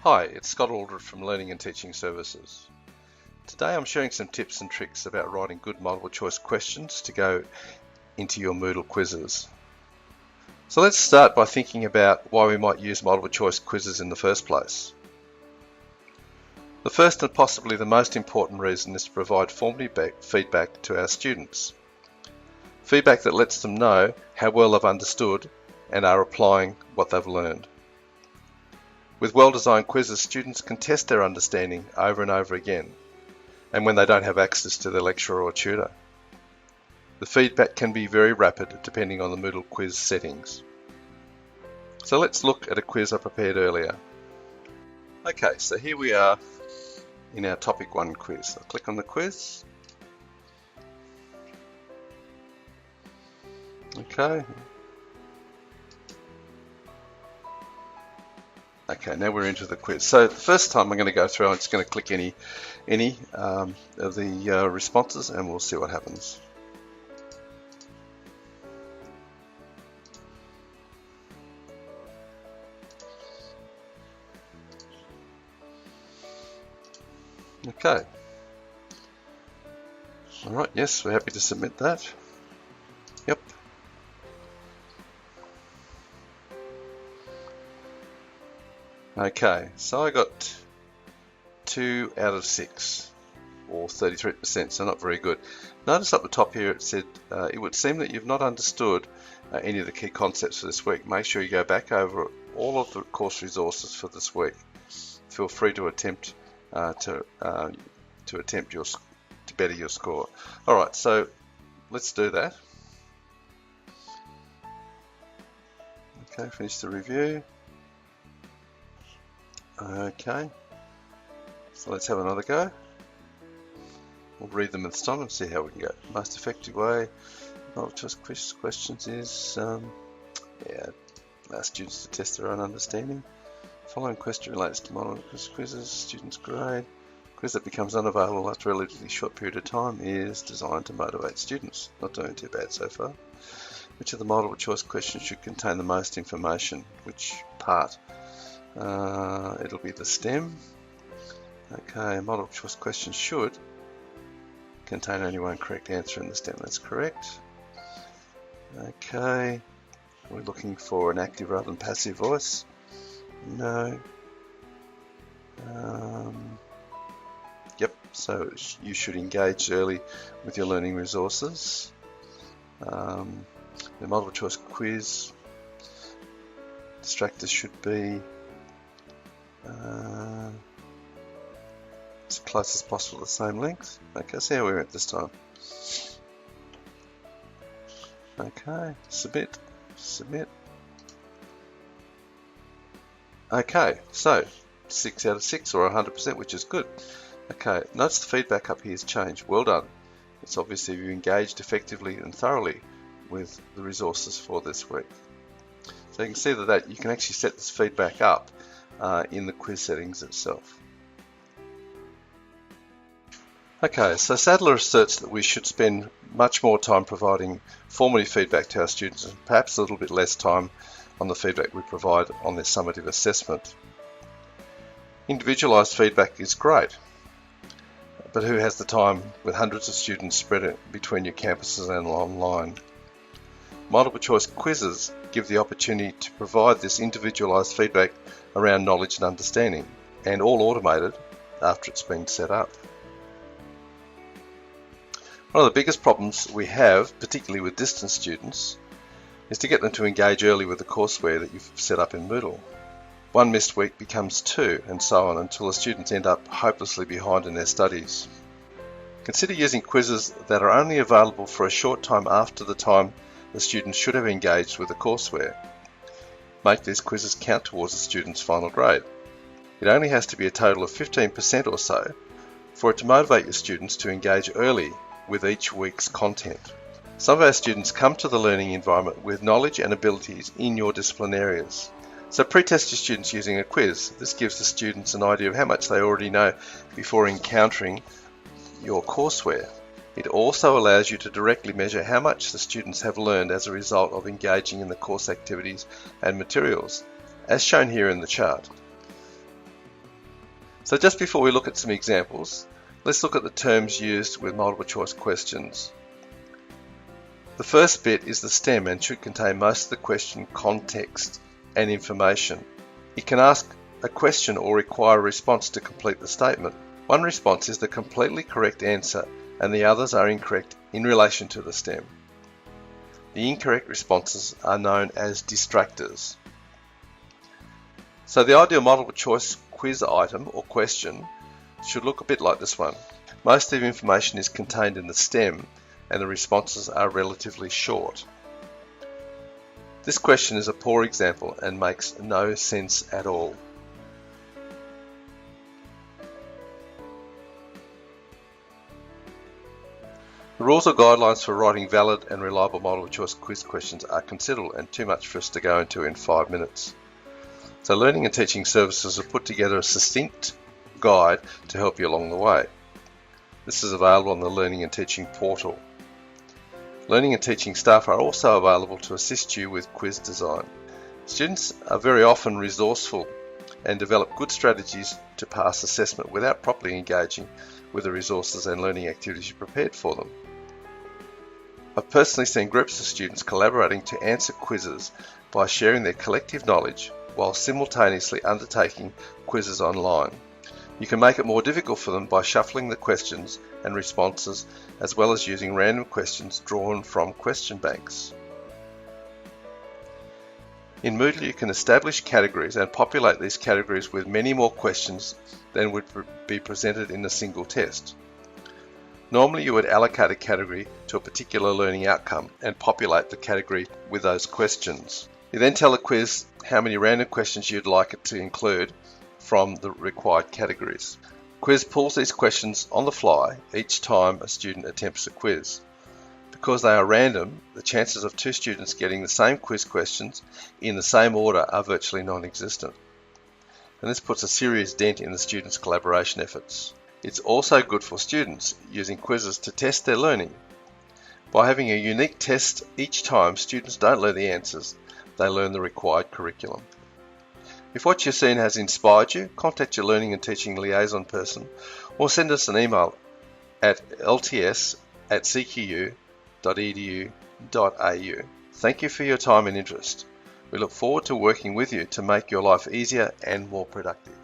Hi, it's Scott Aldred from Learning and Teaching Services. Today I'm sharing some tips and tricks about writing good multiple choice questions to go into your Moodle quizzes. So let's start by thinking about why we might use multiple choice quizzes in the first place. The first and possibly the most important reason is to provide formative feedback to our students. Feedback that lets them know how well they've understood and are applying what they've learned. With well-designed quizzes, students can test their understanding over and over again, and when they don't have access to their lecturer or tutor. The feedback can be very rapid depending on the Moodle quiz settings. So let's look at a quiz I prepared earlier. Okay, so here we are in our topic 1 quiz. I'll click on the quiz. Okay. Okay, now we're into the quiz. So the first time I'm going to go through, I'm just going to click any of the responses and we'll see what happens. Okay. All right, yes, we're happy to submit that. Yep. Okay, so I got 2 out of 6, or 33%, so not very good. Notice up the top here it said, it would seem that you've not understood any of the key concepts for this week. Make sure you go back over all of the course resources for this week. Feel free to attempt to better your score. All right, so let's do that. Okay, finish the review. Okay, so let's have another go. We'll read them this time and see how we can go. Most effective way, multiple choice questions is, allow students to test their own understanding. Following question relates to multiple choice quizzes, students' grade. Quiz that becomes unavailable after a relatively short period of time is designed to motivate students. Not doing too bad so far. Which of the multiple choice questions should contain the most information? Which part? It'll be the stem. Okay, multiple choice questions should contain only one correct answer in the stem. That's correct. Okay, we're looking for an active rather than passive voice. No. Yep, so you should engage early with your learning resources. The multiple choice quiz distractors should be as close as possible to the same length. Okay, see how we went this time. Okay, submit. Okay, so 6 out of 6 or 100%, which is good. Okay, notice the feedback up here has changed. Well done. It's obviously you engaged effectively and thoroughly with the resources for this week. So you can see that you can actually set this feedback up in the quiz settings itself. Okay, so Sadler asserts that we should spend much more time providing formative feedback to our students and perhaps a little bit less time on the feedback we provide on their summative assessment. Individualised feedback is great, but who has the time with hundreds of students spread between your campuses and online? Multiple choice quizzes give the opportunity to provide this individualised feedback around knowledge and understanding, and all automated after it's been set up. One of the biggest problems we have, particularly with distance students, is to get them to engage early with the courseware that you've set up in Moodle. 1 missed week becomes 2, and so on, until the students end up hopelessly behind in their studies. Consider using quizzes that are only available for a short time after the time the students should have engaged with the courseware. Make these quizzes count towards the student's final grade. It only has to be a total of 15% or so for it to motivate your students to engage early with each week's content. Some of our students come to the learning environment with knowledge and abilities in your discipline areas. So pre-test your students using a quiz. This gives the students an idea of how much they already know before encountering your courseware. It also allows you to directly measure how much the students have learned as a result of engaging in the course activities and materials, as shown here in the chart. So just before we look at some examples, let's look at the terms used with multiple choice questions. The first bit is the stem and should contain most of the question context and information. It can ask a question or require a response to complete the statement. One response is the completely correct answer and the others are incorrect in relation to the stem. The incorrect responses are known as distractors. So the ideal multiple choice quiz item or question should look a bit like this one. Most of the information is contained in the stem and the responses are relatively short. This question is a poor example and makes no sense at all. The rules or guidelines for writing valid and reliable multiple choice quiz questions are considerable and too much for us to go into in 5 minutes. So Learning and Teaching Services have put together a succinct guide to help you along the way. This is available on the Learning and Teaching portal. Learning and teaching staff are also available to assist you with quiz design. Students are very often resourceful and develop good strategies to pass assessment without properly engaging with the resources and learning activities you prepared for them. I've personally seen groups of students collaborating to answer quizzes by sharing their collective knowledge while simultaneously undertaking quizzes online. You can make it more difficult for them by shuffling the questions and responses as well as using random questions drawn from question banks. In Moodle you can establish categories and populate these categories with many more questions than would be presented in a single test. Normally you would allocate a category to a particular learning outcome and populate the category with those questions. You then tell the quiz how many random questions you'd like it to include from the required categories. Quiz pulls these questions on the fly each time a student attempts a quiz. Because they are random, the chances of two students getting the same quiz questions in the same order are virtually non-existent. And this puts a serious dent in the students' collaboration efforts. It's also good for students using quizzes to test their learning. By having a unique test each time, students don't learn the answers, they learn the required curriculum. If what you've seen has inspired you, contact your Learning and Teaching liaison person or send us an email at lts@cqu.edu.au. Thank you for your time and interest. We look forward to working with you to make your life easier and more productive.